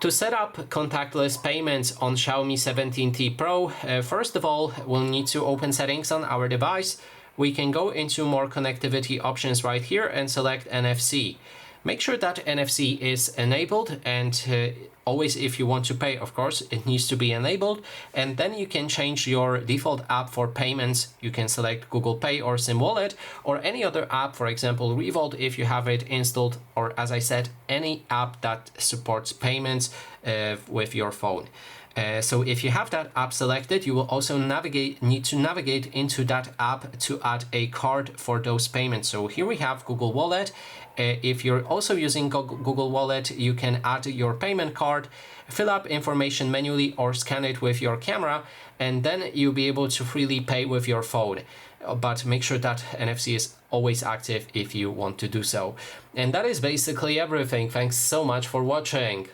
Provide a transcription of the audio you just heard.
To set up contactless payments on Xiaomi 17T Pro, first of all, we'll need to open settings on our device. We can go into more connectivity options right here and select NFC. Make sure that NFC is enabled, and always if you want to pay, of course, it needs to be enabled. And then you can change your default app for payments. You can select Google Pay or SIM-Wallet or any other app, for example, Revolt if you have it installed, or as I said, any app that supports payments with your phone. So if you have that app selected, you will also need to navigate into that app to add a card for those payments. So here we have Google Wallet. If you're also using Google Wallet, you can add your payment card, fill up information manually or scan it with your camera, and then you'll be able to freely pay with your phone. But make sure that NFC is always active if you want to do so. And that is basically everything. Thanks so much for watching.